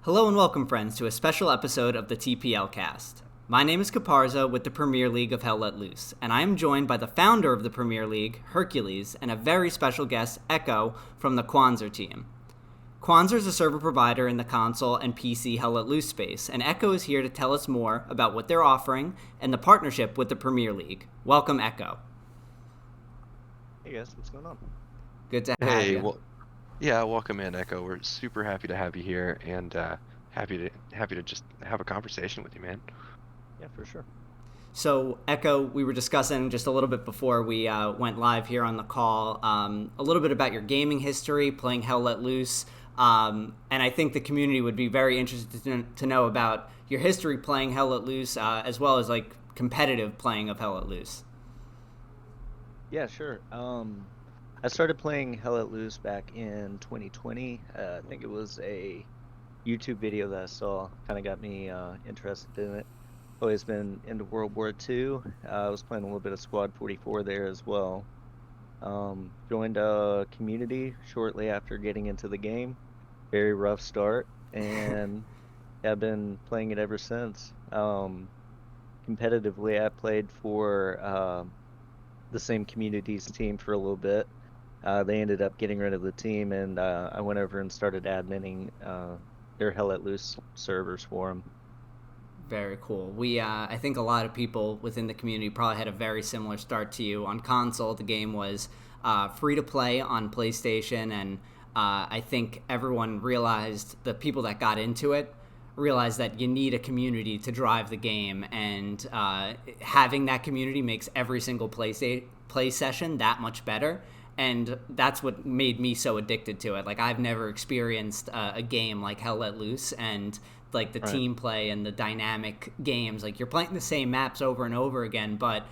Hello and welcome, friends, to a special episode of the TPL Cast. My name is Caparzo with the Premier League of Hell Let Loose, and I am joined by the founder of the Premier League, Hercules, and a very special guest, Echo, from the Quanzer team. Quonzer is a server provider in the console and PC Hell Let Loose space, and Echo is here to tell us more about what they're offering and the partnership with the Premier League. Welcome, Echo. Hey guys, what's going on? Good to have Hey, you. well, yeah, welcome in, Echo. We're super happy to have you here and happy to just have a conversation with you, man. Yeah, for sure. So, Echo, we were discussing just a little bit before we went live here on the call, a little bit about your gaming history, playing Hell Let Loose, and I think the community would be very interested to know about your history playing Hell Let Loose, as well as like competitive playing of Hell Let Loose. Yeah, sure. I started playing Hell Let Loose back in 2020. I think it was a YouTube video that I saw, kind of got me interested in it. Always been into World War II. I was playing a little bit of Squad 44 there as well. Joined a community shortly after getting into the game. Very rough start, and I've been playing it ever since. Competitively, I played for the same community's team for a little bit. They ended up getting rid of the team, and I went over and started adminning their Hell Let Loose servers for them. Very cool. I think a lot of people within the community probably had a very similar start to you. On console, the game was free to play on PlayStation, and I think everyone realized, the people that got into it realized that you need a community to drive the game, and having that community makes every single play session that much better. And that's what made me so addicted to it. Like, I've never experienced a game like Hell Let Loose, and like the Right. team play and the dynamic games. Like, you're playing the same maps over and over again, but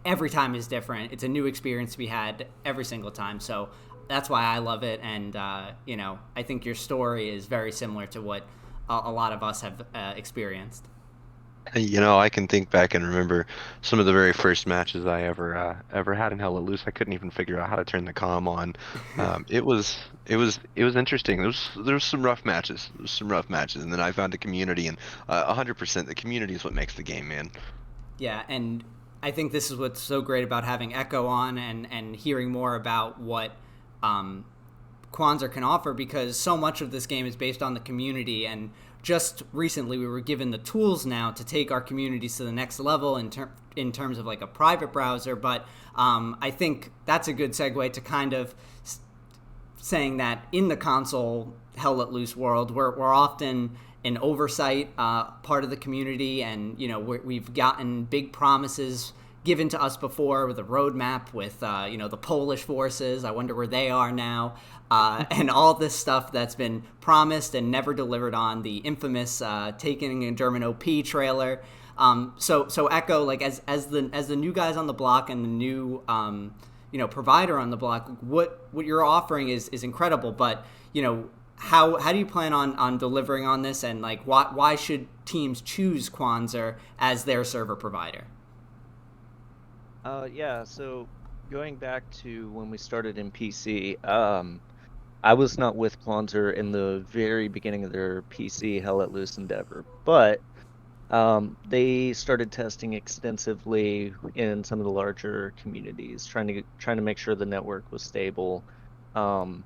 every time is different. It's a new experience to be had every single time. So that's why I love it. And I think your story is very similar to what a lot of us have experienced. I can think back and remember some of the very first matches I ever had in Hell Let Loose. I couldn't even figure out how to turn the comm on. It was interesting. There was some rough matches. There was some rough matches, and then I found a community, and 100% the community is what makes the game, man. Yeah, and I think this is what's so great about having Echo on, and hearing more about what Quanzer can offer, because so much of this game is based on the community. And just recently we were given the tools now to take our communities to the next level in terms of like a private browser. But I think that's a good segue to kind of saying that in the console Hell Let Loose world, we're often an oversight part of the community, and we've gotten big promises given to us before, with a roadmap with the Polish forces. I wonder where they are now, and all this stuff that's been promised and never delivered on. The infamous Taking a German OP trailer. So Echo, like, as the new guys on the block and the new provider on the block, what you're offering is incredible. But how do you plan on delivering on this, and like why should teams choose Quonzer as their server provider? Yeah, so going back to when we started in PC, I was not with Qonzer in the very beginning of their PC Hell Let Loose endeavor, but they started testing extensively in some of the larger communities, trying to make sure the network was stable. Um,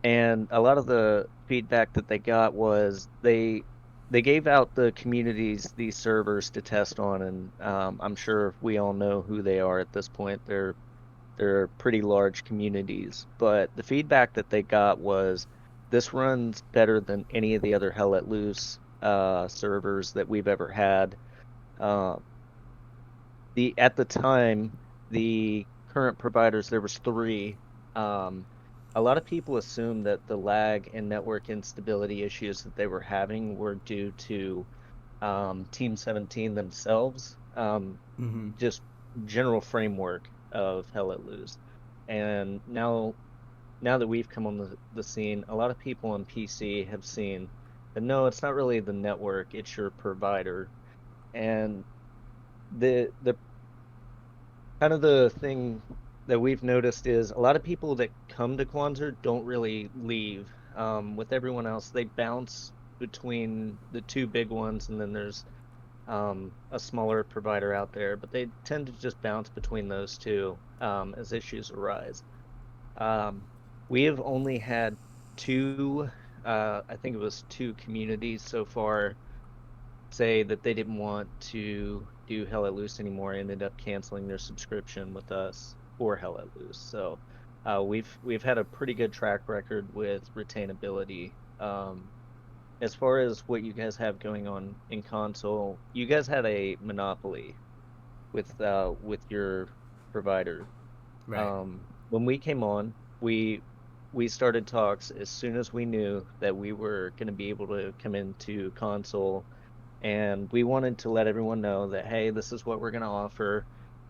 and a lot of the feedback that they got was they gave out the communities these servers to test on, and I'm sure we all know who they are at this point. They're pretty large communities, but the feedback that they got was this runs better than any of the other Hell Let Loose servers that we've ever had. Uh, the At the time, the current providers, there was three. Um, a lot of people assumed that the lag and network instability issues that they were having were due to Team 17 themselves, Mm-hmm. just general framework of Hell Let Loose. And now that we've come on the scene, a lot of people on PC have seen that no, it's not really the network, it's your provider. And the kind of the thing that we've noticed is a lot of people that come to Quanzer don't really leave. With everyone else, they bounce between the two big ones, and then there's a smaller provider out there, but they tend to just bounce between those two as issues arise. Um, we have only had two, I think it was two communities so far say that they didn't want to do Hell at Loose anymore, ended up canceling their subscription with us for Hell at Loose. So we've had a pretty good track record with retainability. As far as what you guys have going on in console, you guys had a monopoly with your provider. Right. When we came on, we started talks as soon as we knew that we were going to be able to come into console, and we wanted to let everyone know that, hey, this is what we're going to offer,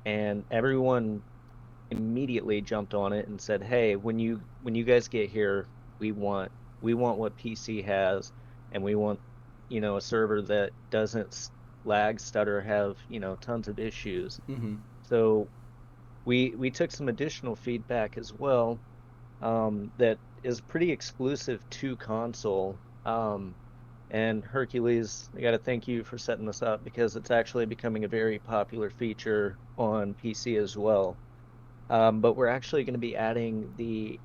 and everyone immediately jumped on it and said, hey, when you guys get here, we want what PC has, and we want, a server that doesn't lag, stutter, have, tons of issues. Mm-hmm. So we took some additional feedback as well, that is pretty exclusive to console. And Hercules, I got to thank you for setting this up because it's actually becoming a very popular feature on PC as well. But we're actually going to be adding the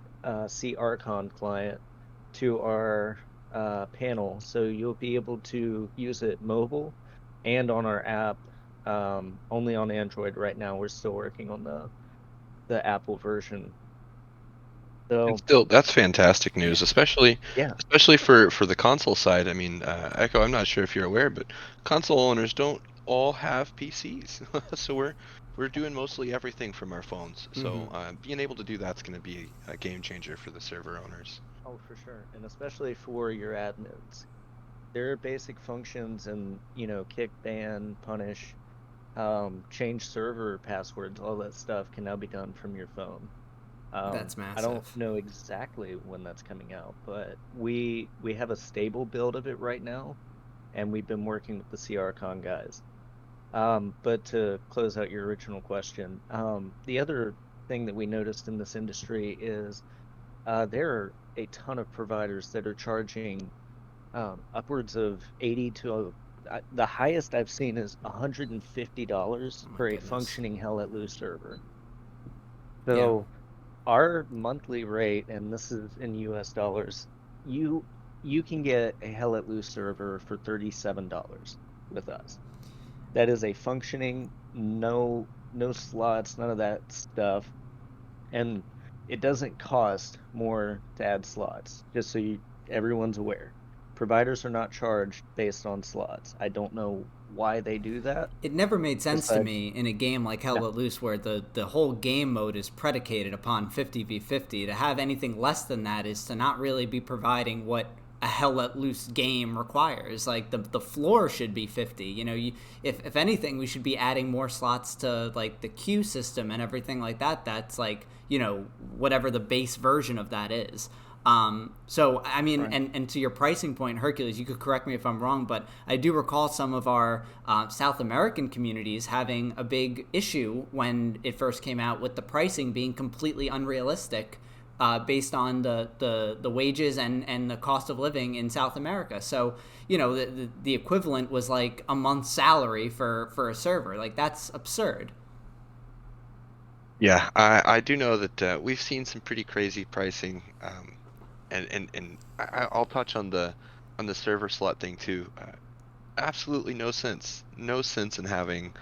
C Archon client to our panel, so you'll be able to use it mobile and on our app. Only on Android right now. We're still working on the Apple version. And So still, that's fantastic news, Yeah. especially yeah, for the console side. I mean, Echo, I'm not sure if you're aware, but console owners don't all have PCs, so we're doing mostly everything from our phones. Mm-hmm. So being able to do that's going to be a game changer for the server owners. oh for sure, and especially for your admins. There are basic functions and kick, ban, punish, change server passwords, all that stuff can now be done from your phone. That's I don't massive. know exactly when that's coming out, but we have a stable build of it right now, and we've been working with the CRCon guys. But to close out your original question, the other thing that we noticed in this industry is there are a ton of providers that are charging upwards of 80 to the highest I've seen is $150 Oh my for a goodness. functioning Hell at Loose server. Yeah. So our monthly rate, and this is in US dollars, you you can get a Hell at Loose server for $37 with us. That is a functioning, no slots, none of that stuff. And it doesn't cost more to add slots, just so everyone's aware. Providers are not charged based on slots. I don't know why they do that. It never made sense to Besides, me in a game like Hell no, Let Loose where the whole game mode is predicated upon 50v50. To have anything less than that is to not really be providing what a Hell Let Loose game requires. Like the floor should be 50. If anything, we should be adding more slots to like the queue system and everything like that. That's like whatever the base version of that is. So I mean, right. and to your pricing point, Hercules, you could correct me if I'm wrong, but I do recall some of our South American communities having a big issue when it first came out with the pricing being completely unrealistic. Based on the wages and the cost of living in South America. So, the equivalent was like a month's salary for a server. Like, that's absurd. Yeah, I do know that we've seen some pretty crazy pricing, and I'll touch on the server slot thing too. Absolutely no sense in having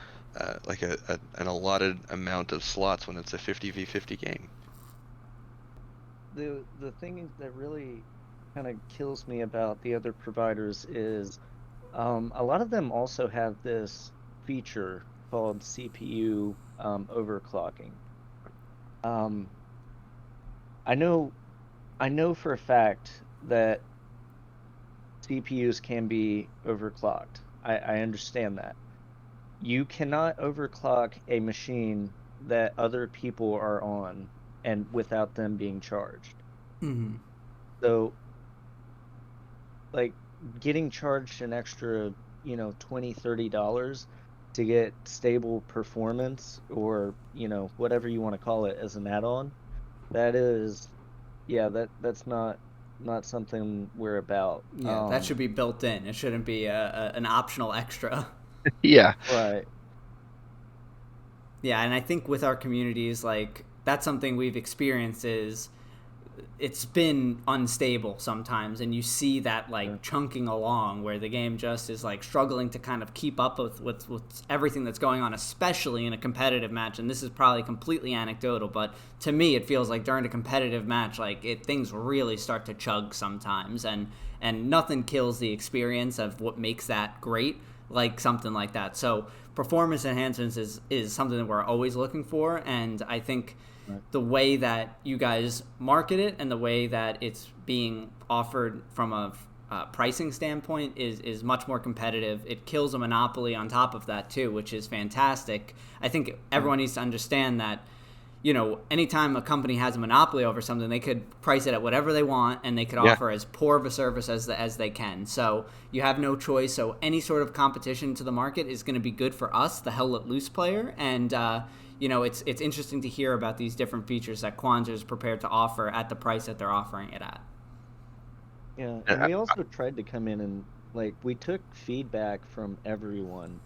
like an allotted amount of slots when it's a 50v50 game. The thing that really kind of kills me about the other providers is a lot of them also have this feature called CPU overclocking. Um, I know I know for a fact that CPUs can be overclocked. I understand that. You cannot overclock a machine that other people are on and without them being charged. Mm-hmm. So, like getting charged an extra, $20, $30 to get stable performance or, whatever you want to call it as an add-on, that is, yeah, that's not not something we're about. Yeah, that should be built in. It shouldn't be an optional extra. Yeah. Right. Yeah, and I think with our communities, like that's something we've experienced is it's been unstable sometimes, and you see that like chunking along where the game just is like struggling to kind of keep up with everything that's going on, especially in a competitive match. And this is probably completely anecdotal, but to me it feels like during a competitive match, like things really start to chug sometimes, and nothing kills the experience of what makes that great like something like that. So performance enhancements is something that we're always looking for, and I think the way that you guys market it and the way that it's being offered from a pricing standpoint is much more competitive. It kills a monopoly on top of that too, which is fantastic. I think everyone needs to understand that, you know, anytime a company has a monopoly over something, they could price it at whatever they want, and they could offer as poor of a service as they can. So you have no choice. So any sort of competition to the market is going to be good for us, the Hell Let Loose player, and you know, it's interesting to hear about these different features that Quanzer is prepared to offer at the price that they're offering it at. Yeah, and we also tried to come in and like we took feedback from everyone.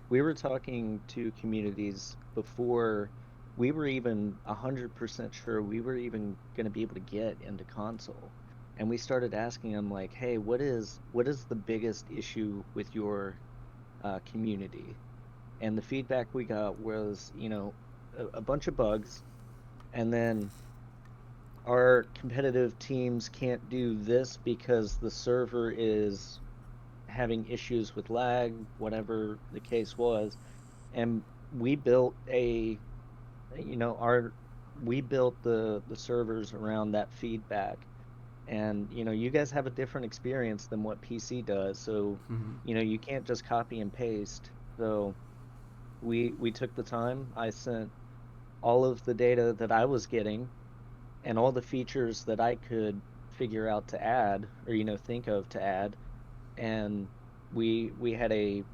We were talking to communities before we were even 100% sure we were even going to be able to get into console. And we started asking them like, "Hey, what is the biggest issue with your community?" And the feedback we got was, you know, a bunch of bugs, and then our competitive teams can't do this because the server is having issues with lag, whatever the case was. And we built you know, we built the servers around that feedback. And, you know, you guys have a different experience than what PC does. So, you know, you can't just copy and paste. So we took the time. I sent all of the data that I was getting and all the features that I could figure out to add or you know think of to add, and we had a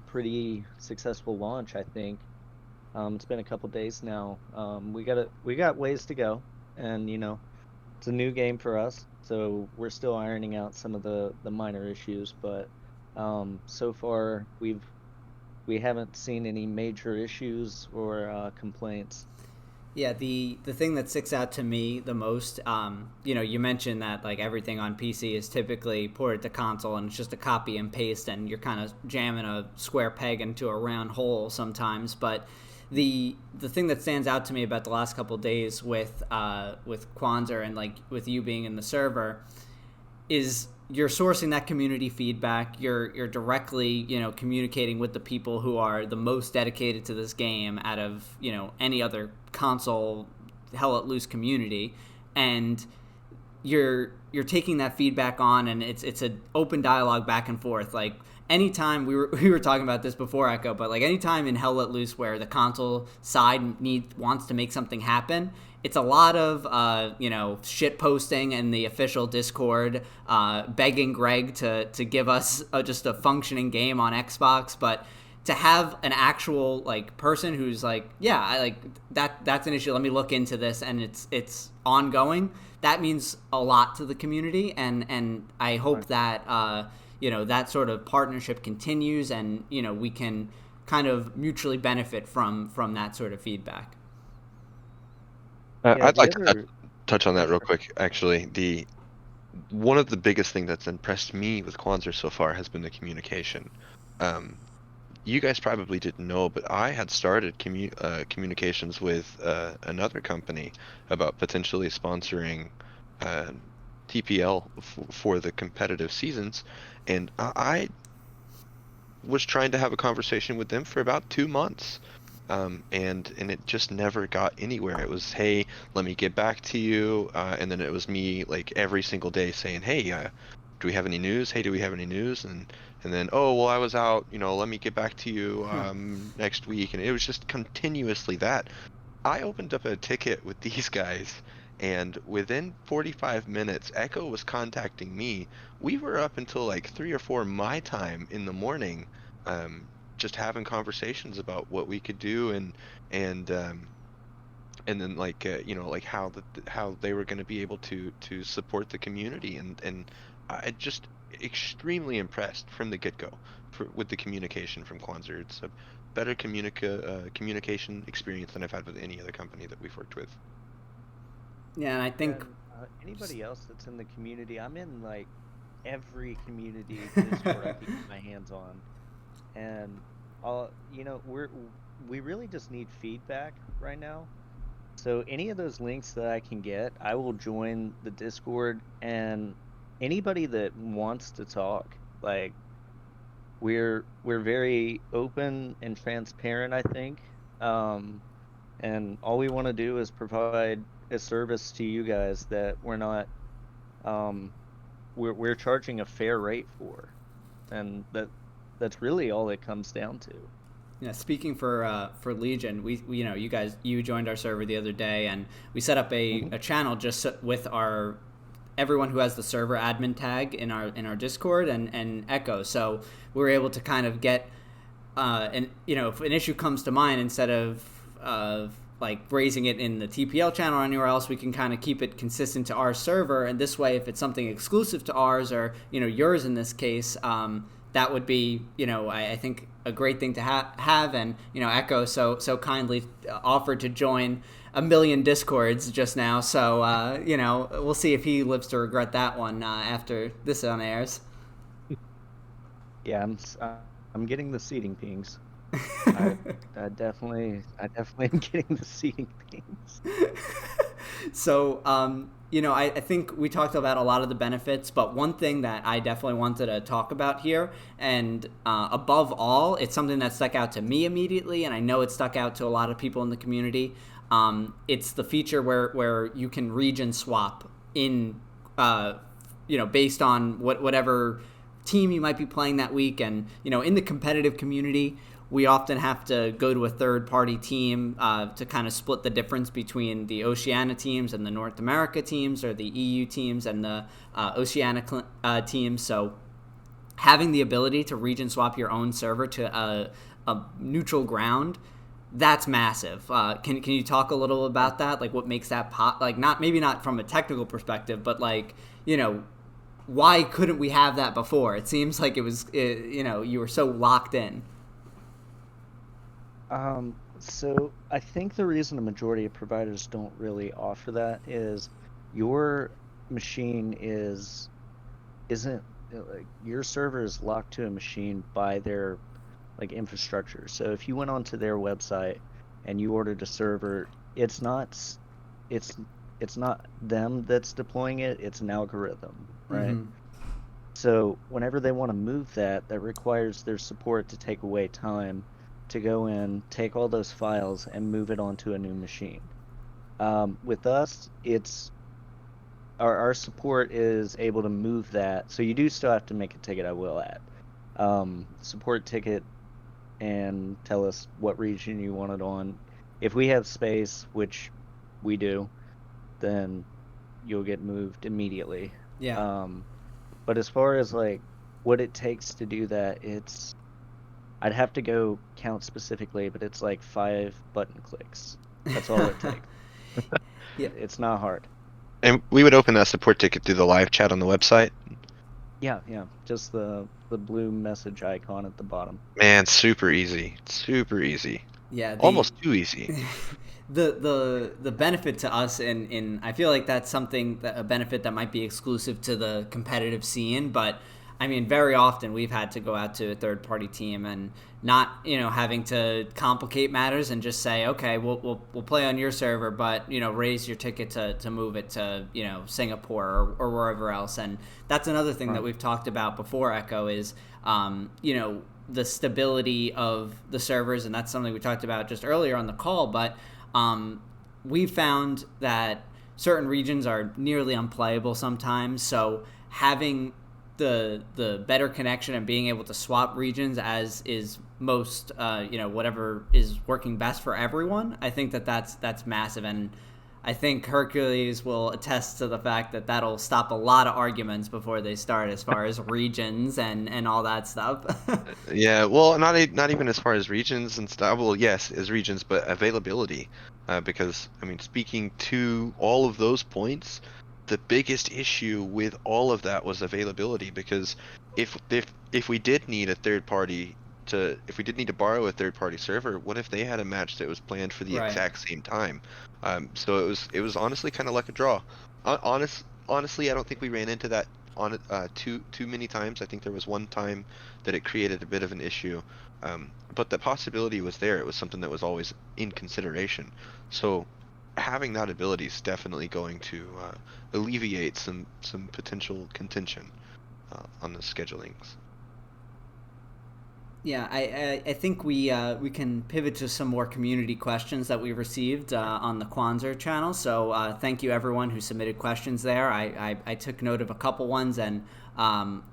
pretty successful launch, I think. It's been a couple days now. We got ways to go, and you know it's a new game for us, so we're still ironing out some of the minor issues, but so far we haven't seen any major issues or complaints. Yeah, the thing that sticks out to me the most, you know, you mentioned that like everything on PC is typically ported to console, and it's just a copy and paste, and you're kind of jamming a square peg into a round hole sometimes. But the thing that stands out to me about the last couple of days with Quanzer and like with you being in the server is you're sourcing that community feedback. You're directly, you know, communicating with the people who are the most dedicated to this game out of, you know, any other console Hell Let Loose community, and you're taking that feedback on, and it's an open dialogue back and forth. Like anytime we were talking about this before Echo, but like anytime in Hell Let Loose where the console side wants to make something happen, it's a lot of you know, shit posting in the official Discord, begging Greg to give us just a functioning game on Xbox. But to have an actual like person who's like, yeah, I like that's an issue, let me look into this, and it's ongoing, that means a lot to the community, and I hope that you know, that sort of partnership continues, and you know, we can kind of mutually benefit from that sort of feedback. Yeah, I'd the like to other touch on oh that real sure. quick. Actually, the one of the biggest thing that's impressed me with Quanzer so far has been the communication. Um, you guys probably didn't know, but I had started communications with another company about potentially sponsoring uh, TPL for the competitive seasons, and I was trying to have a conversation with them for about 2 months. And it just never got anywhere. It was, hey, let me get back to you, and then it was me like every single day saying, hey, do we have any news? Hey, do we have any news? And then, oh, well, I was out, you know, let me get back to you next week. And it was just continuously that. I opened up a ticket with these guys, and within 45 minutes, Echo was contacting me. We were up until like 3 or 4 my time in the morning, just having conversations about what we could do, and and then like how they were going to be able to support the community, and I just extremely impressed from the get-go with the communication from Quanzer. It's a better communication experience than I've had with any other company that we've worked with. Yeah, and I think And anybody else that's in the community, I'm in like every community Discord I can get my hands on, and we really just need feedback right now. So any of those links that I can get, I will join the Discord, and anybody that wants to talk, like we're very open and transparent, I think. And all we want to do is provide a service to you guys that we're not um we're charging a fair rate for. And that's really all it comes down to. yeah, speaking for Legion, we you joined our server the other day, and we set up a channel just with our everyone who has the server admin tag in our Discord and Echo. So we were able to kind of get and if an issue comes to mind, instead of like raising it in the TPL channel or anywhere else, we can kind of keep it consistent to our server. And this way, if it's something exclusive to ours or yours in this case, that would be I think a great thing to have. And Echo so kindly offered to join a million Discords just now. So we'll see if he lives to regret that one after this on airs. Yeah, I'm getting the seating pings. I definitely am getting the seating pings. So, I think we talked about a lot of the benefits, but one thing that I definitely wanted to talk about here, and above all, it's something that stuck out to me immediately, and I know it stuck out to a lot of people in the community. It's the feature where you can region swap in, based on whatever team you might be playing that week. And in the competitive community, we often have to go to a third-party team to kind of split the difference between the Oceania teams and the North America teams, or the EU teams and the Oceania teams. So having the ability to region swap your own server to a neutral ground, that's massive. Can you talk a little about that? Like, what makes that maybe not from a technical perspective, but why couldn't we have that before? It seems like you were so locked in. So I think the reason the majority of providers don't really offer that is your machine isn't like, your server is locked to a machine by their infrastructure. So if you went onto their website and you ordered a server, it's not them that's deploying it, it's an algorithm, right? Mm-hmm. So whenever they want to move that requires their support to take away time to go in, take all those files, and move it onto a new machine. With us, it's our support is able to move that. So you do still have to make a ticket. I will add support ticket and tell us what region you want it on. If we have space, which we do, then you'll get moved immediately. Yeah. But as far as what it takes to do that, I'd have to go count specifically, but it's 5 button clicks. That's all it takes. Yeah. It's not hard. And we would open that support ticket through the live chat on the website? Yeah. Just the blue message icon at the bottom. Man, super easy. Super easy. Yeah. Almost too easy. The benefit to us, and I feel like that's a benefit that might be exclusive to the competitive scene, but I mean, very often we've had to go out to a third-party team and not, having to complicate matters and just say, okay, we'll play on your server, but raise your ticket to move it to Singapore or wherever else. And that's another thing that we've talked about before, Echo, is the stability of the servers, and that's something we talked about just earlier on the call. But we found that certain regions are nearly unplayable sometimes, so having the better connection and being able to swap regions as is most whatever is working best for everyone, I think that's massive. And I think Hercules will attest to the fact that that'll stop a lot of arguments before they start, as far as regions and all that stuff. Yeah, well, not even as far as regions and stuff. Well, yes, as regions, but availability. Because I mean, speaking to all of those points, the biggest issue with all of that was availability. Because if we did need a third party if we did need to borrow a third party server, what if they had a match that was planned for the Right. exact same time? So it was honestly kind of like a draw. Honestly, I don't think we ran into that on too many times. I think there was one time that it created a bit of an issue. But the possibility was there. It was something that was always in consideration. So having that ability is definitely going to alleviate some potential contention on the schedulings. Yeah, I think we can pivot to some more community questions that we received on the Quanzer channel. So thank you everyone who submitted questions there. I took note of a couple ones, and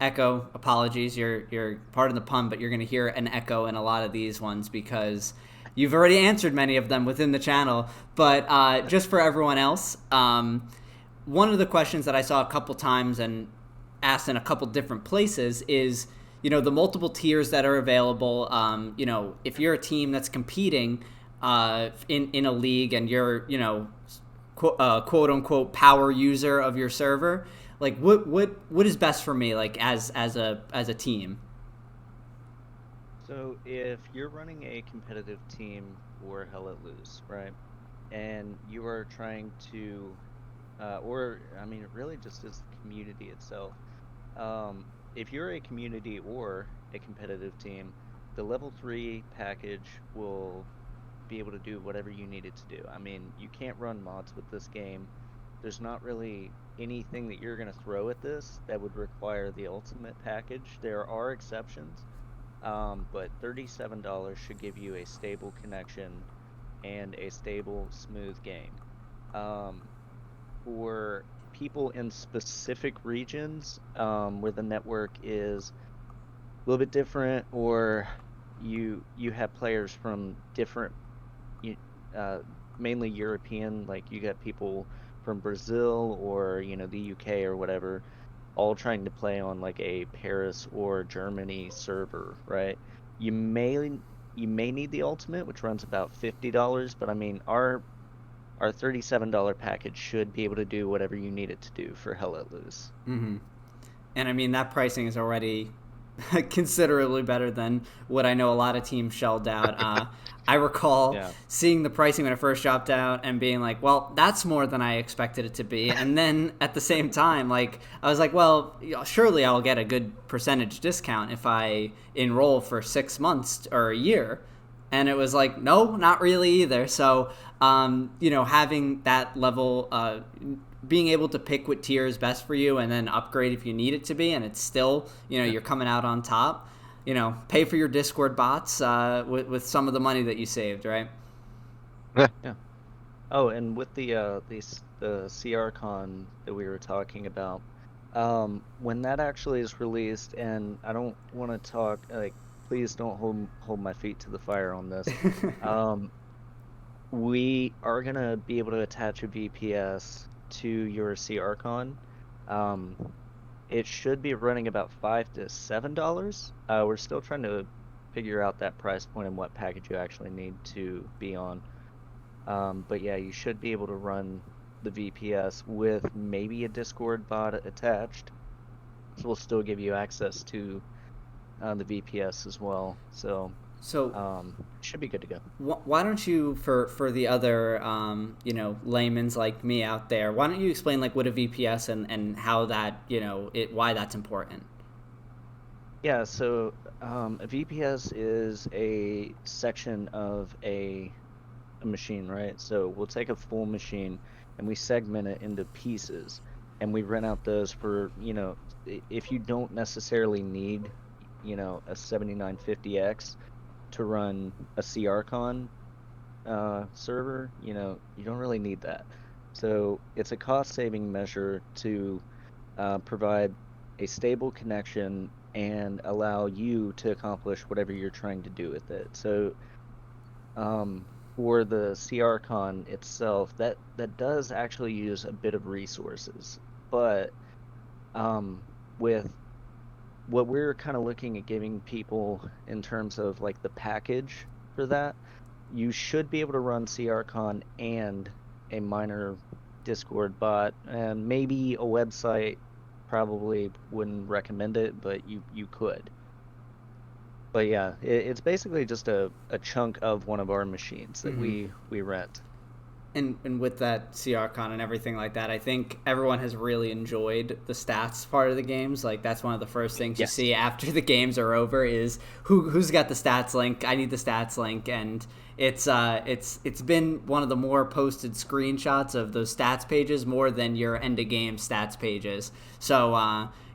echo, apologies, you're pardon the pun, but you're going to hear an echo in a lot of these ones because you've already answered many of them within the channel. But just for everyone else, one of the questions that I saw a couple times and asked in a couple different places is, the multiple tiers that are available. If you're a team that's competing in a league and you're, quote unquote power user of your server, like what is best for me, like as a team? So if you're running a competitive team for Hell Let Loose, right, and you are trying to, or I mean, it really just is the community itself. If you're a community or a competitive team, the level 3 package will be able to do whatever you need it to do. I mean, you can't run mods with this game. There's not really anything that you're going to throw at this that would require the ultimate package. There are exceptions, but $37 should give you a stable connection and a stable, smooth game. For people in specific regions where the network is a little bit different, or you have players from different, mainly European, like you got people from Brazil or the UK or whatever, all trying to play on like a Paris or Germany server, right? You may need the ultimate, which runs about $50, but I mean our $37 package should be able to do whatever you need it to do for Hell Let Loose. Mm-hmm. And I mean, that pricing is already considerably better than what I know a lot of teams shelled out. I recall seeing the pricing when it first dropped out and being like, well, that's more than I expected it to be. And then at the same time, like, I was like, well, surely I'll get a good percentage discount if I enroll for 6 months or a year. And it was like, no, not really either. So, having that level, being able to pick what tier is best for you and then upgrade if you need it to be, and it's still, you're coming out on top. Pay for your Discord bots with some of the money that you saved, right? Yeah. Oh, and with the CRCon that we were talking about, when that actually is released, and I don't want to talk like, please don't hold my feet to the fire on this. We are gonna be able to attach a VPS to your CRCon. It should be running about $5 to $7. We're still trying to figure out that price point and what package you actually need to be on. But yeah, you should be able to run the VPS with maybe a Discord bot attached. So we'll still give you access to the VPS as well. So should be good to go. Why don't you, for the other layman's like me out there, why don't you explain like what a VPS and how that why that's important? Yeah, so a VPS is a section of a machine, right? So we'll take a full machine and we segment it into pieces, and we rent out those for if you don't necessarily need a 7950X to run a CRCon server, you don't really need that. So it's a cost-saving measure to provide a stable connection and allow you to accomplish whatever you're trying to do with it. So for the CRCon itself, that does actually use a bit of resources, but with what we're kind of looking at giving people in terms of like the package for that, you should be able to run CRCon and a minor Discord bot, and maybe a website. Probably wouldn't recommend it, but you could. But yeah, it's basically just a chunk of one of our machines that we rent. And with that CRCon and everything like that, I think everyone has really enjoyed the stats part of the games. Like that's one of the first things you Yes. see after the games are over is who's got the stats link. I need the stats link, and it's been one of the more posted screenshots of those stats pages more than your end of game stats pages. So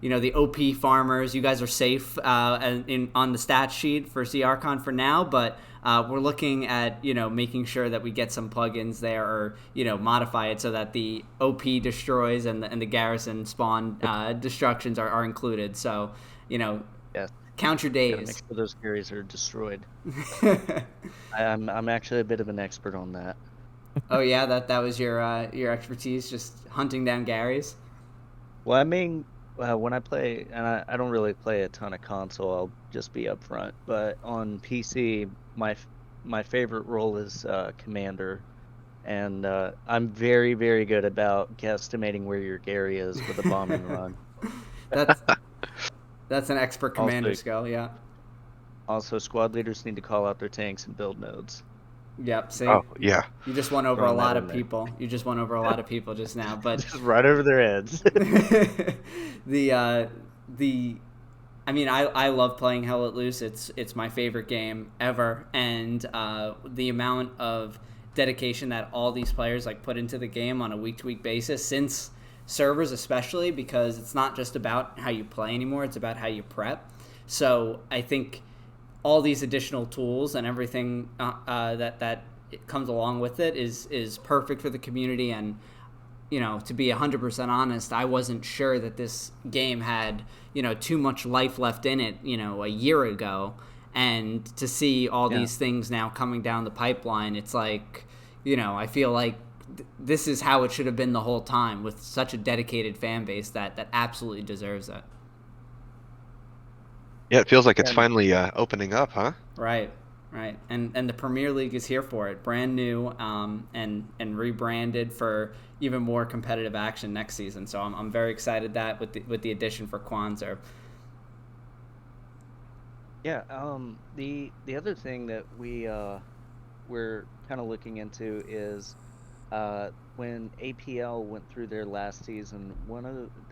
the OP farmers, you guys are safe on the stat sheet for CRCon for now, but we're looking at making sure that we get some plugins there, or modify it so that the OP destroys and the garrison spawn destructions are included. So Yes. count your Gotta make days. sure those carries are destroyed. I'm actually a bit of an expert on that. Oh yeah, that was your expertise, just hunting down Garys. Well, I mean, when I play, and I don't really play a ton of console, I'll just be upfront. But on PC, my favorite role is commander, and I'm very, very good about guesstimating where your Gary is with a bombing run. that's that's an expert commander Also, skill. Yeah. also, squad leaders need to call out their tanks and build nodes. Yep. See, Oh yeah. you just won over a Throwing that lot in of there, people. You just won over a lot of people just now. But just right over their heads. the uh, the I mean, I love playing Hell Let Loose. It's my favorite game ever, and the amount of dedication that all these players like put into the game on a week to week basis, since servers especially, because it's not just about how you play anymore; it's about how you prep. So I think all these additional tools and everything that it comes along with it is perfect for the community. And to be 100% honest, I wasn't sure that this game had too much life left in it a year ago. And to see all Yeah. these things now coming down the pipeline, it's like I feel like this is how it should have been the whole time, with such a dedicated fan base that absolutely deserves it. Yeah, it feels like it's And finally opening up, huh? Right, right, and the Premier League is here for it, brand new, and rebranded for even more competitive action next season. So I'm very excited that with the addition for Quanzer. yeah, the other thing that we're kind of looking into is when APL went through their last season,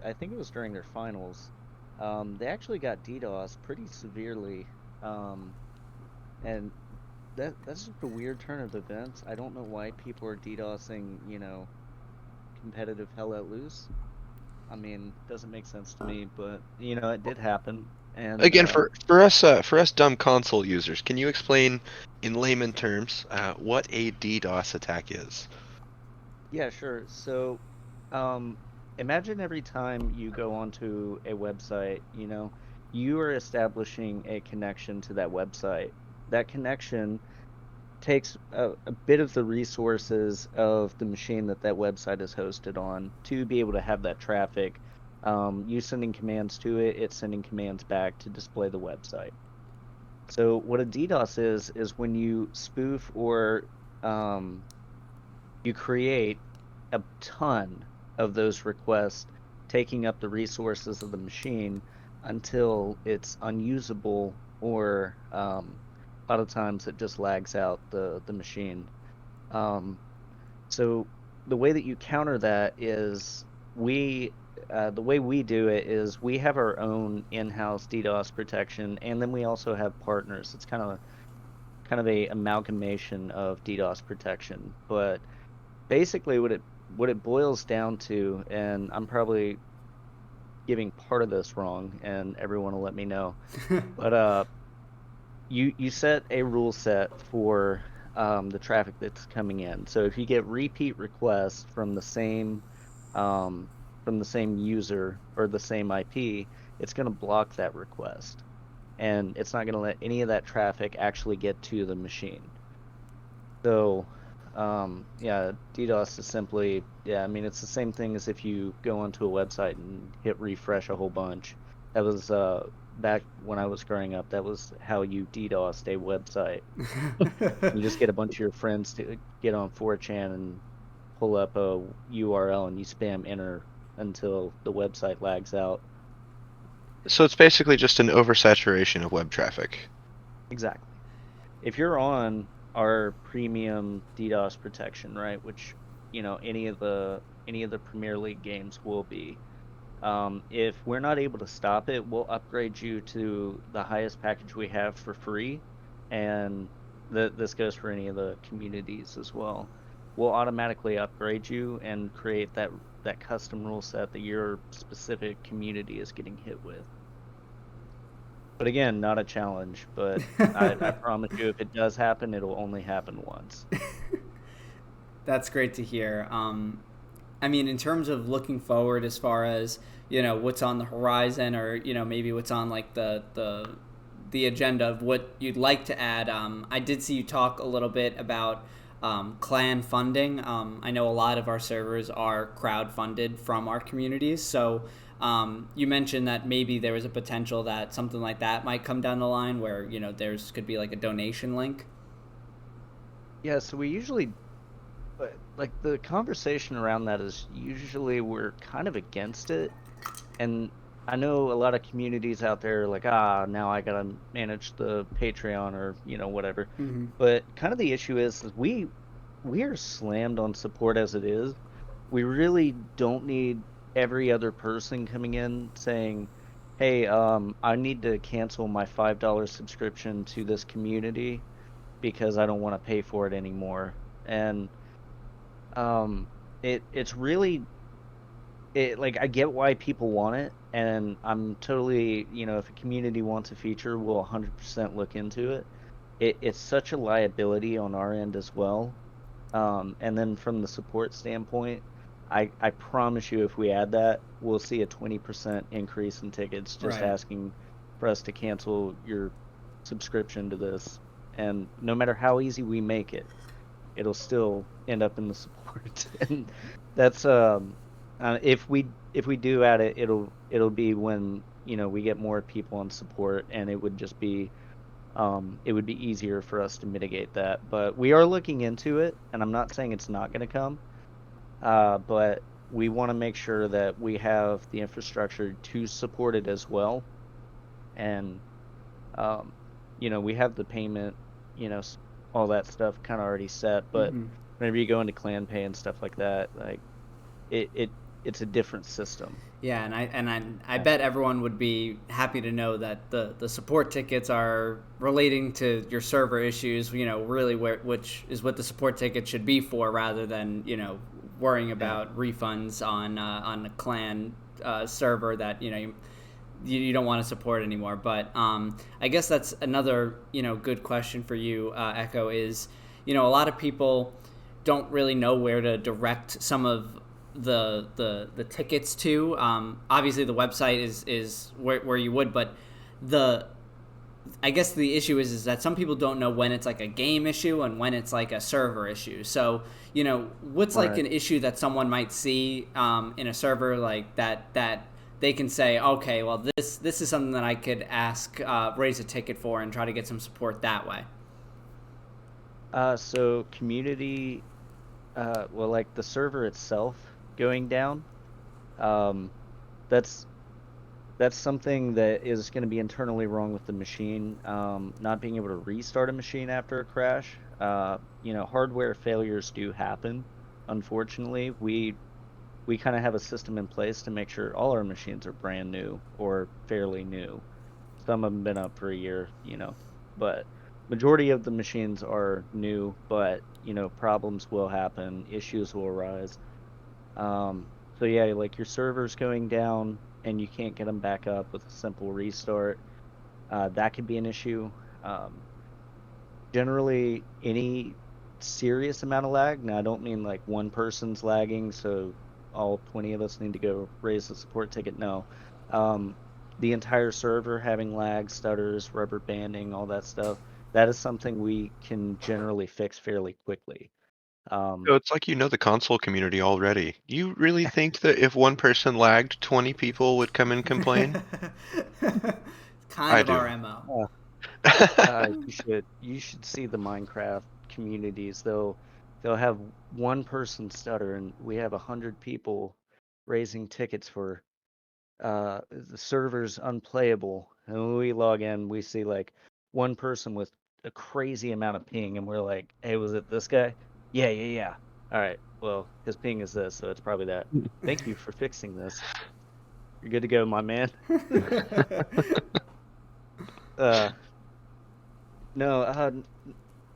I think it was during their finals, they actually got DDoS pretty severely, um, and that's just a weird turn of events. I don't know why people are DDoSing, competitive Hell Let Loose. I mean, doesn't make sense to me, but it did happen, and Again, for us dumb console users, can you explain in layman terms what a DDoS attack is? yeah, sure. So, imagine every time you go onto a website, you are establishing a connection to that website. That connection takes a bit of the resources of the machine that website is hosted on to be able to have that traffic. You sending commands to it, it's sending commands back to display the website. So what a DDoS is when you spoof or um, you create a ton of those requests, taking up the resources of the machine until it's unusable, or a lot of times it just lags out the machine. Um, so the way that you counter that is the way we do it is we have our own in-house DDoS protection, and then we also have partners. It's kind of a amalgamation of DDoS protection, but basically what it boils down to, and I'm probably giving part of this wrong, and everyone will let me know, but you set a rule set for the traffic that's coming in. So if you get repeat requests um, from the same user or the same IP, it's going to block that request, and it's not going to let any of that traffic actually get to the machine. So, yeah, DDoS is simply, yeah, I mean, it's the same thing as if you go onto a website and hit refresh a whole bunch. That was back when I was growing up, that was how you DDoSed a website. You just get a bunch of your friends to get on 4chan and pull up a URL and you spam enter until the website lags out. So it's basically just an oversaturation of web traffic. Exactly. If you're on our premium DDoS protection, right, which any of the Premier League games will be, if we're not able to stop it, we'll upgrade you to the highest package we have for free, and this goes for any of the communities as well. We'll automatically upgrade you and create that custom rule set that your specific community is getting hit with. But again, not a challenge, but I promise you, if it does happen, it'll only happen once. That's great to hear. I mean, in terms of looking forward, as far as what's on the horizon, or maybe what's on like the agenda of what you'd like to add. I did see you talk a little bit about clan funding. I know a lot of our servers are crowd funded from our communities, so you mentioned that maybe there was a potential that something like that might come down the line, where there's could be like a donation link. Yeah, so we usually, but like the conversation around that is usually we're kind of against it. And I know a lot of communities out there are like, now I gotta manage the Patreon or, whatever. Mm-hmm. But kind of the issue is we are slammed on support as it is. We really don't need every other person coming in saying, "Hey, I need to cancel my $5 subscription to this community because I don't want to pay for it anymore." And it's really like I get why people want it, and I'm totally, if a community wants a feature, we'll 100% look into it. It's such a liability on our end as well. And then from the support standpoint, I promise you, if we add that, we'll see a 20% increase in tickets just Right. asking for us to cancel your subscription to this. And no matter how easy we make it, it'll still end up in the support. And that's if we do add it, it'll be when we get more people on support, and it would be easier for us to mitigate that. But we are looking into it, and I'm not saying it's not going to come, but we want to make sure that we have the infrastructure to support it as well. And um, we have the payment, all that stuff kind of already set. But Mm-hmm. whenever you go into clan pay and stuff like that, like it's a different system. Yeah, and I bet everyone would be happy to know that the support tickets are relating to your server issues. Really, which is what the support ticket should be for, rather than worrying Yeah. about refunds on a clan server that you don't want to support anymore. But I guess that's another good question for you, Echo. Is a lot of people don't really know where to direct some of the tickets to. Obviously, the website is where you would, but the I guess the issue is that some people don't know when it's like a game issue and when it's like a server issue. So what's like Right. an issue that someone might see in a server like that they can say, okay, well this is something that I could ask, raise a ticket for, and try to get some support that way. So community, well, like the server itself going down, um, that's that's something that is going to be internally wrong with the machine. Not being able to restart a machine after a crash. Hardware failures do happen. Unfortunately, we kind of have a system in place to make sure all our machines are brand new or fairly new. Some have been up for a year, but majority of the machines are new, but problems will happen, issues will arise. So yeah, like your server's going down and you can't get them back up with a simple restart. That could be an issue. Um, Generally, any serious amount of lag. Now, I don't mean like one person's lagging, so all 20 of us need to go raise the support ticket. No. Um, the entire server having lag, stutters, rubber banding, all that stuff. that is something we can generally fix fairly quickly. So it's like you know the console community already. You really think that if one person lagged, 20 people would come and complain? Kind I of our do. MO. You should see the Minecraft communities. They'll have one person stutter, and we have 100 people raising tickets for the server's unplayable. And when we log in, we see like one person with a crazy amount of ping, and we're like, "Hey, was it this guy?" Yeah, yeah, yeah. All right. Well, his ping is this, so it's probably that. Thank you for fixing this. You're good to go, my man. Uh, no,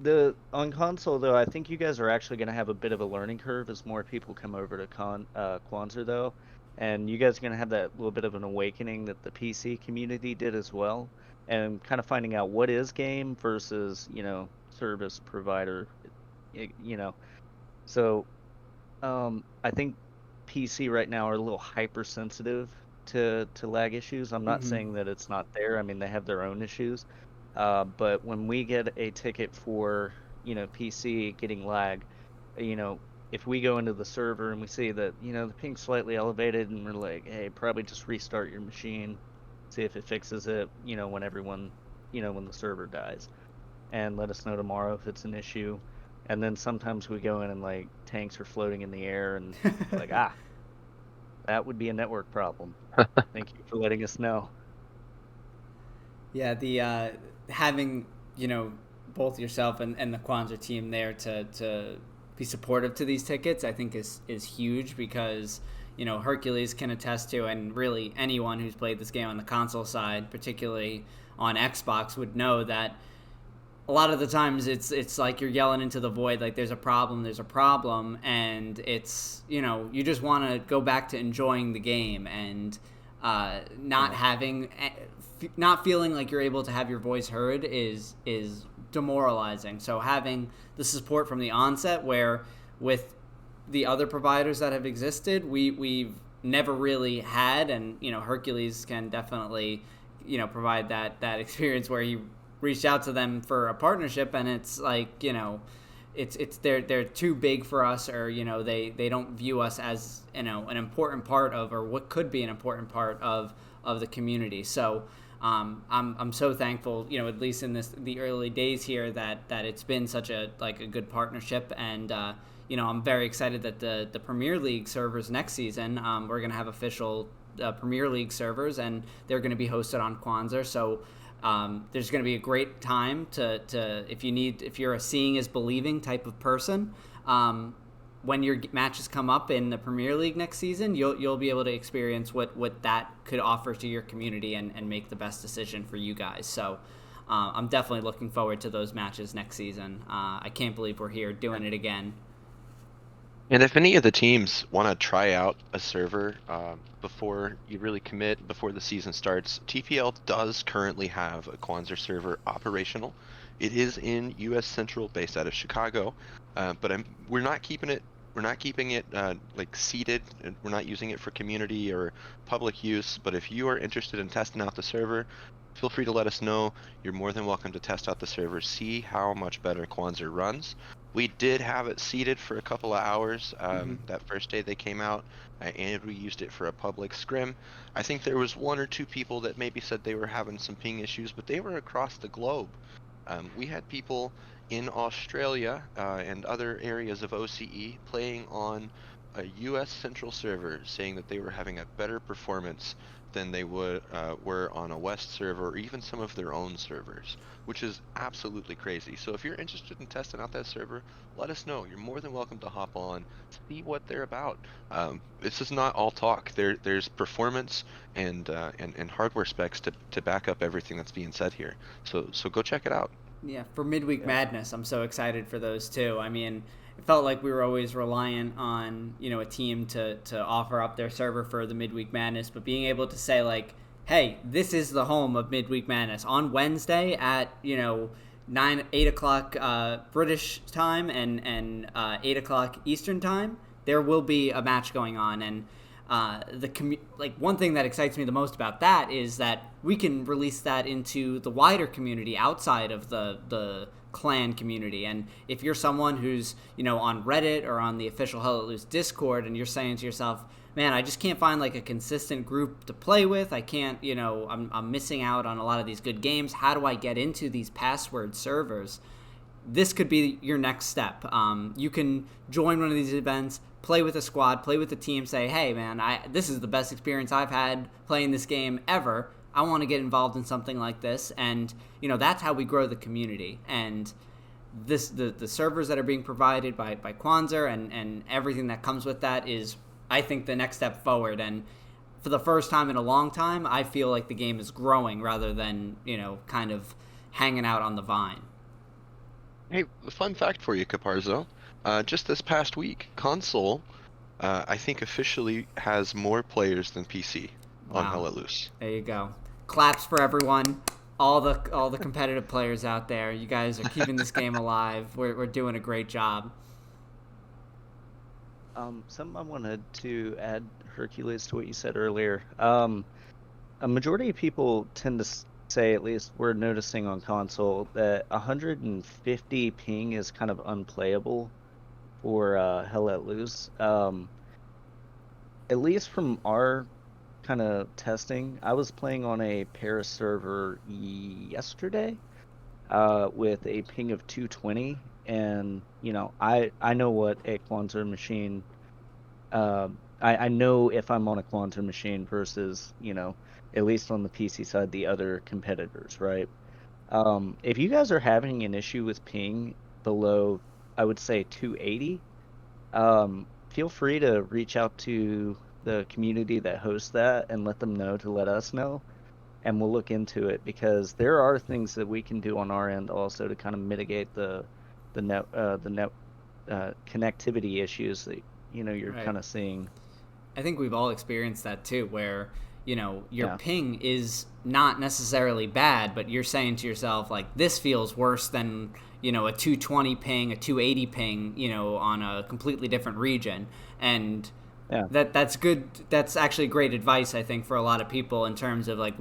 the on console though, I think you guys are actually going to have a bit of a learning curve as more people come over to Quanzer though, and you guys are going to have that little bit of an awakening that the PC community did as well, and kind of finding out what is game versus service provider, you know. So I think PC right now are a little hypersensitive to lag issues. I'm not Hmm. saying that it's not there. I mean, they have their own issues. But when we get a ticket for, PC getting lag, you know, if we go into the server and we see that, the ping's slightly elevated and we're like, hey, probably just restart your machine, see if it fixes it, when the server dies, and let us know tomorrow if it's an issue. And then sometimes we go in and like tanks are floating in the air and like, that would be a network problem. Thank you for letting us know. Yeah, the having both yourself and the Quanzer team there to be supportive to these tickets, I think is huge because Hercules can attest to, and really anyone who's played this game on the console side, particularly on Xbox, would know that a lot of the times it's like you're yelling into the void, like there's a problem, and it's you just want to go back to enjoying the game, and not Yeah. having not feeling like you're able to have your voice heard is demoralizing. So having the support from the onset, where with the other providers that have existed, we've never really had, and Hercules can definitely provide that experience where he reached out to them for a partnership, and it's like it's they're too big for us, or they don't view us as an important part of, or what could be an important part of the community. So I'm so thankful, at least in the early days here, that it's been such a good partnership, and I'm very excited that the Premier League servers next season, we're gonna have official Premier League servers, and they're going to be hosted on Quanzer. So there's going to be a great time to if you're a seeing is believing type of person. When your matches come up in the Premier League next season, you'll be able to experience what that could offer to your community, and make the best decision for you guys. So I'm definitely looking forward to those matches next season. I can't believe we're here doing it again. And if any of the teams want to try out a server before you really commit, before the season starts, TPL does currently have a Quanzer server operational. It is in U.S. Central, based out of Chicago, but we're not keeping it. We're not keeping it like seated. We're not using it for community or public use. But if you are interested in testing out the server, feel free to let us know. You're more than welcome to test out the server, see how much better Quanzer runs. We did have it seated for a couple of hours Mm-hmm. that first day they came out, and we used it for a public scrim. I think there was one or two people that maybe said they were having some ping issues, but they were across the globe. We had people in Australia and other areas of OCE playing on a US Central server, saying that they were having a better performance than they were on a West server, or even some of their own servers, which is absolutely crazy. So if you're interested in testing out that server, let us know. You're more than welcome to hop on, see what they're about. This is not all talk. There's performance and hardware specs to back up everything that's being said here. So go check it out. Yeah, for Midweek Yeah. Madness, I'm so excited for those too. I mean, it felt like we were always reliant on a team to offer up their server for the Midweek Madness, but being able to say like, hey, this is the home of Midweek Madness on Wednesday at 8 o'clock British time, and 8 o'clock Eastern time, there will be a match going on, and one thing that excites me the most about that is that we can release that into the wider community outside of the clan community. And if you're someone who's on Reddit or on the official Hell Let Loose Discord, and you're saying to yourself, man, I just can't find like a consistent group to play with. I can't, I'm missing out on a lot of these good games. How do I get into these password servers? This could be your next step. You can join one of these events, play with a squad, play with a team, say, hey, man, this is the best experience I've had playing this game ever. I want to get involved in something like this. And, that's how we grow the community. And the servers that are being provided by Quanzer and everything that comes with that is, I think, the next step forward. And for the first time in a long time, I feel like the game is growing rather than, kind of hanging out on the vine. Hey, fun fact for you, Caparzo. Just this past week, console, I think officially has more players than PC on Hell Let Loose. There you go. Claps for everyone. All the competitive players out there. You guys are keeping this game alive. We're doing a great job. Something I wanted to add, Hercules, to what you said earlier. A majority of people tend to say, at least we're noticing on console, that 150 ping is kind of unplayable for Hell Let Loose. At least from our kind of testing, I was playing on a Paris server yesterday with a ping of 220, and I know what a Quanzer machine. I know if I'm on a Quanzer machine versus at least on the PC side, the other competitors, right? If you guys are having an issue with ping below, I would say 280, feel free to reach out to the community that hosts that and let them know to let us know, and we'll look into it, because there are things that we can do on our end also to kind of mitigate the net connectivity issues that you're Right. kind of seeing. I think we've all experienced that too, where your ping is not necessarily bad, but you're saying to yourself, like, this feels worse than a 220 ping, a 280 ping, on a completely different region. And that's good. That's actually great advice, I think, for a lot of people in terms of like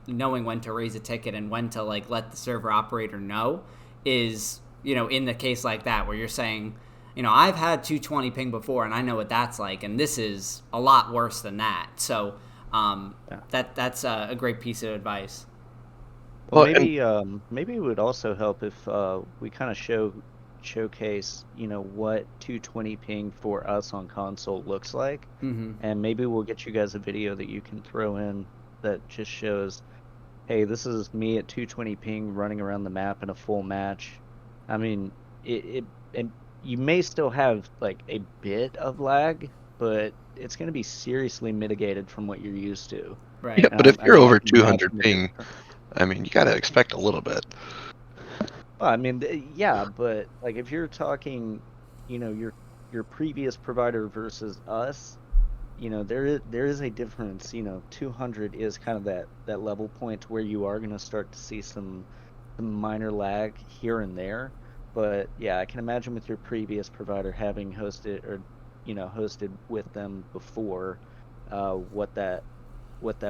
knowing when to raise a ticket and when to like let the server operator know. Is in the case like that where you're saying, I've had 220 ping before and I know what that's like, and this is a lot worse than that. So that's a great piece of advice. Well, maybe it would also help if we kind of showcase what 220 ping for us on console looks like, and maybe we'll get you guys a video that you can throw in that just shows, hey, this is me at 220 ping running around the map in a full match. I mean, and you may still have like a bit of lag, but it's going to be seriously mitigated from what you're used to. Right. Yeah, but if you're over 200 ping, I mean, you gotta expect a little bit. Well, I mean, yeah, but like if you're talking, your previous provider versus us, there is a difference. 200 is kind of that level point where you are going to start to see some minor lag here and there. But yeah, I can imagine with your previous provider having hosted with them before, what that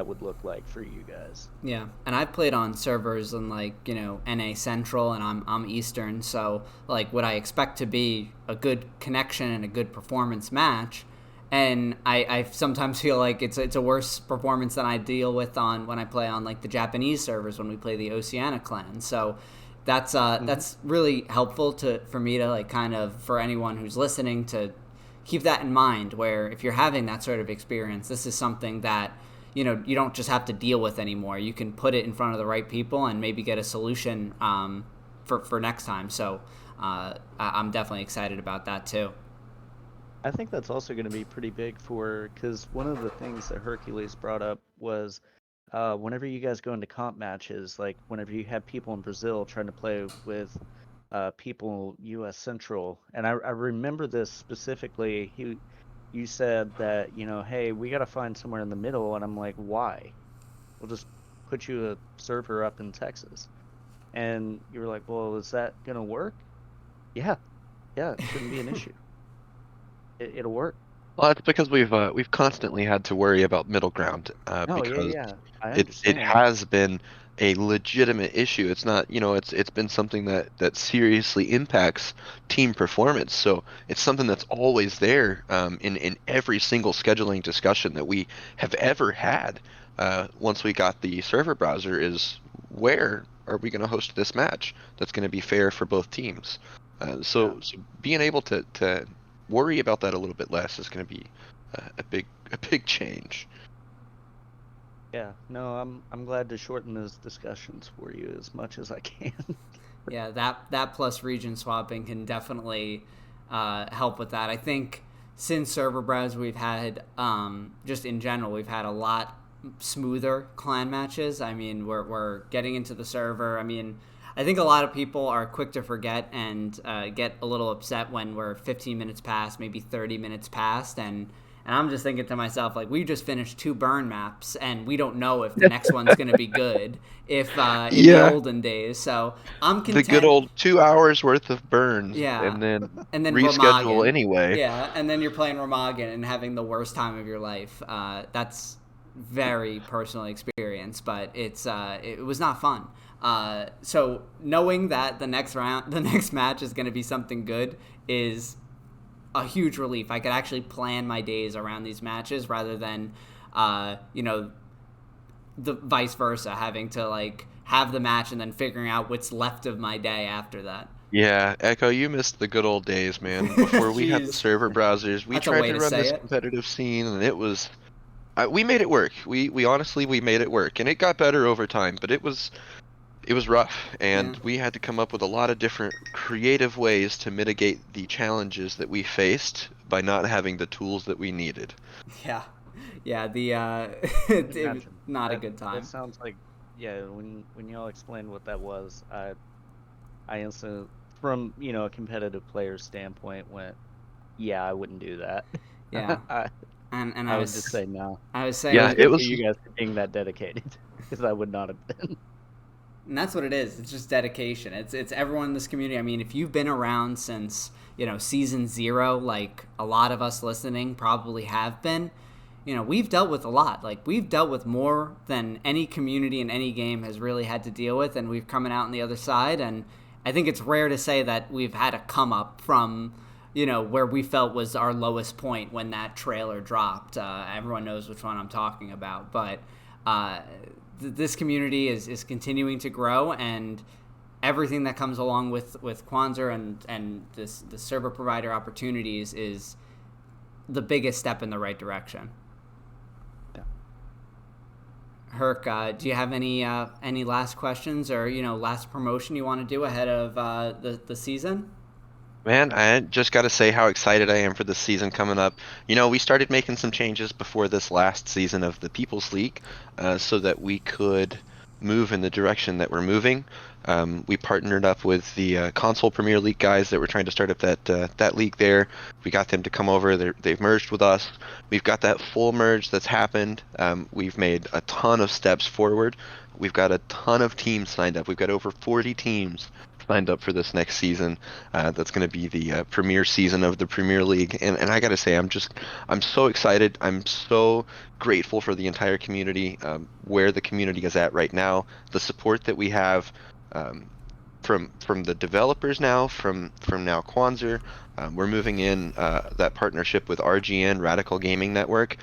would look like for you guys. Yeah, and I've played on servers in like NA Central, and I'm Eastern, so like what I expect to be a good connection and a good performance match, and I sometimes feel like it's a worse performance than I deal with when I play on like the Japanese servers when we play the Oceania clan. So that's really helpful for me to like kind of, for anyone who's listening, to keep that in mind, where if you're having that sort of experience, this is something that you don't just have to deal with anymore. You can put it in front of the right people and maybe get a solution for next time. So I'm definitely excited about that too. I think that's also going to be pretty big because one of the things that Hercules brought up was whenever you guys go into comp matches, like whenever you have people in Brazil trying to play with people U.S. Central, and I remember this specifically. You said that, hey, we got to find somewhere in the middle, and I'm like, why? We'll just put you a server up in Texas. And you were like, well, is that going to work? Yeah, it shouldn't be an issue. It'll work. Well, it's because we've constantly had to worry about middle ground, Oh yeah, because yeah. I it understand. has been a legitimate issue. It's not, it's been something that seriously impacts team performance. So it's something that's always there, in every single scheduling discussion that we have ever had. Once we got the server browser, is where are we going to host this match that's going to be fair for both teams? Yeah. So being able to worry about that a little bit less is going to be a big change. Yeah. No, I'm glad to shorten those discussions for you as much as I can. Yeah, that plus region swapping can definitely help with that. I think since server browse, we've had just in general, we've had a lot smoother clan matches. I mean, we're getting into the server. I mean, I think a lot of people are quick to forget and get a little upset when we're 15 minutes past, maybe 30 minutes past, and I'm just thinking to myself, like, we just finished 2 burn maps, and we don't know if the next one's going to be good. If in the Yeah, olden days, so I'm the good content. old 2 hours worth of burns Yeah, and then and then reschedule Remagen. anyway. Yeah, and then you're playing Remagen and having the worst time of your life. That's very personal experience, but it was not fun. So knowing that the next round, the next match is going to be something good is a huge relief. I could actually plan my days around these matches rather than, the vice versa, having to like have the match and then figuring out what's left of my day after that. Yeah, Echo, you missed the good old days, man. Before we had the Jeez, server browsers, we that's a tried way to to run say this it. competitive scene, and it was we made it work. We honestly we made it work, and it got better over time, but it was rough, Yeah, and we had to come up with a lot of different creative ways to mitigate the challenges that we faced by not having the tools that we needed. yeah, yeah. The it was Imagine. not a That good that time. sounds like, yeah, when y'all explained what that was, I instantly, from, a competitive player standpoint, went, yeah, I wouldn't do that. Yeah, I and I would just say no. I was It saying was Yeah, that, it good for was. you guys for being that dedicated, because I would not have been. and that's what it is. It's just dedication. It's everyone in this community. I mean, if you've been around since season 0, like a lot of us listening probably have been, we've dealt with a lot. Like we've dealt with more than any community in any game has really had to deal with, and we've coming out on the other side. And I think it's rare to say that we've had a come up from where we felt was our lowest point when that trailer dropped. Everyone knows which one I'm talking about, but uh, this community is continuing to grow, and everything that comes along with Quanzer and the server provider opportunities is the biggest step in the right direction. Yeah. Herc, do you have any last questions or last promotion you want to do ahead of the season? Man, I just got to say how excited I am for this season coming up. We started making some changes before this last season of the People's League, so that we could move in the direction that we're moving. We partnered up with the Console Premier League guys that were trying to start up that league there. We got them to come over. They've merged with us. We've got that full merge that's happened. We've made a ton of steps forward. We've got a ton of teams signed up. We've got over 40 teams signed up for this next season. That's going to be the premier season of the Premier League, and I got to say, I'm so excited. I'm so grateful for the entire community, where the community is at right now, the support that we have. Um, from the developers now, from now Quanzer. We're moving in that partnership with RGN Radical Gaming Network,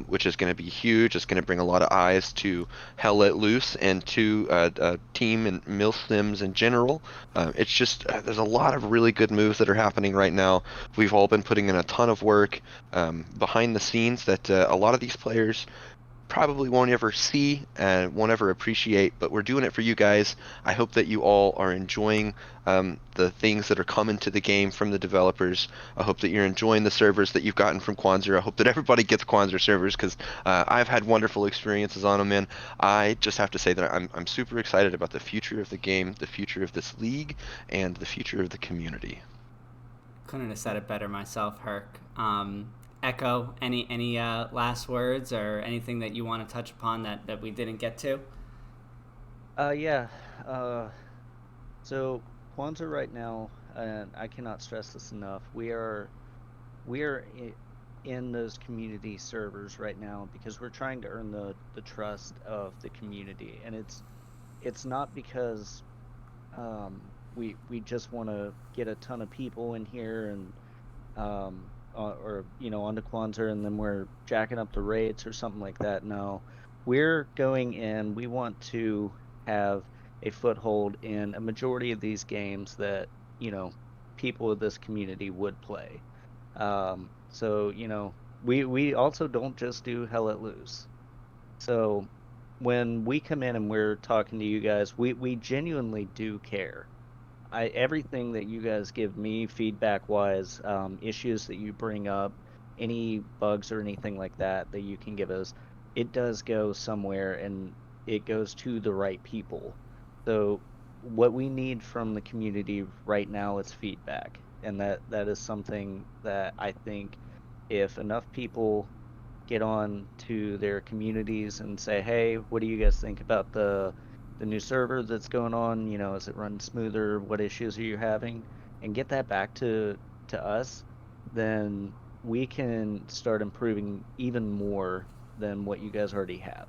which is going to be huge. It's going to bring a lot of eyes to Hell Let Loose and to Team and Mill Sims in general. It's just there's a lot of really good moves that are happening right now. We've all been putting in a ton of work behind the scenes that a lot of these players probably won't ever see and won't ever appreciate, but we're doing it for you guys. I hope that you all are enjoying the things that are coming to the game from the developers. I hope that you're enjoying the servers that you've gotten from Quanzer. I hope that everybody gets Quanzer servers, because I've had wonderful experiences on them, and I just have to say that I'm super excited about the future of the game, the future of this league, and the future of the community. Couldn't have said it better myself, Herc. Echo, any last words or anything that you want to touch upon that we didn't get to? Yeah. Uh, so Quanzer right now, and I cannot stress this enough. We are in those community servers right now because we're trying to earn the trust of the community, and it's not because we just want to get a ton of people in here and or onto Quanzer, and then we're jacking up the rates or something like that. No, we're going in. We want to have a foothold in a majority of these games that people of this community would play. So we also don't just do Hell Let Loose. So when we come in and we're talking to you guys, we genuinely do care. Everything that you guys give me feedback wise, issues that you bring up, any bugs or anything like that that you can give us, it does go somewhere and it goes to the right people. So what we need from the community right now is feedback, and that is something that I think if enough people get on to their communities and say, hey, what do you guys think about the new server that's going on? Is it running smoother? What issues are you having? And get that back to us, then we can start improving even more than what you guys already have.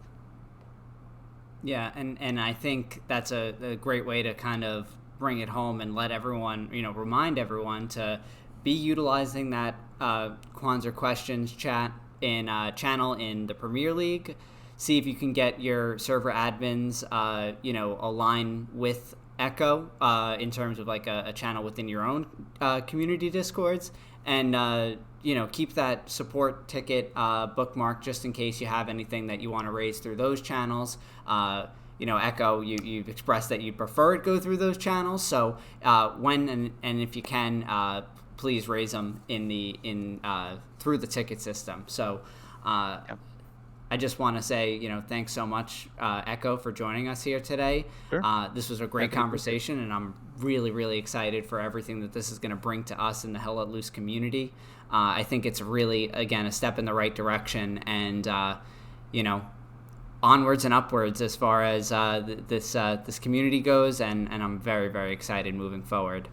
Yeah, and I think that's a great way to kind of bring it home and let everyone, remind everyone to be utilizing that Quanzer questions chat in channel in the Premier League. See if you can get your server admins, align with Echo in terms of like a channel within your own community discords, and keep that support ticket bookmarked just in case you have anything that you want to raise through those channels. Echo, you've expressed that you prefer it go through those channels. So when and if you can, please raise them through the ticket system. So I just want to say, thanks so much, Echo, for joining us here today. Sure. This was a great conversation, and I'm really, really excited for everything that this is going to bring to us in the Hell Let Loose community. I think it's really, again, a step in the right direction, and, onwards and upwards as far as this community goes, and I'm very, very excited moving forward.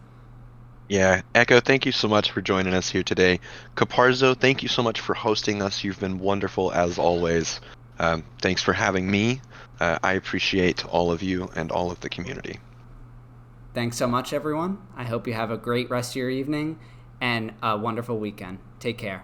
Yeah, Echo, thank you so much for joining us here today. Caparzo, thank you so much for hosting us. You've been wonderful as always. Thanks for having me. I appreciate all of you and all of the community. Thanks so much, everyone. I hope you have a great rest of your evening and a wonderful weekend. Take care.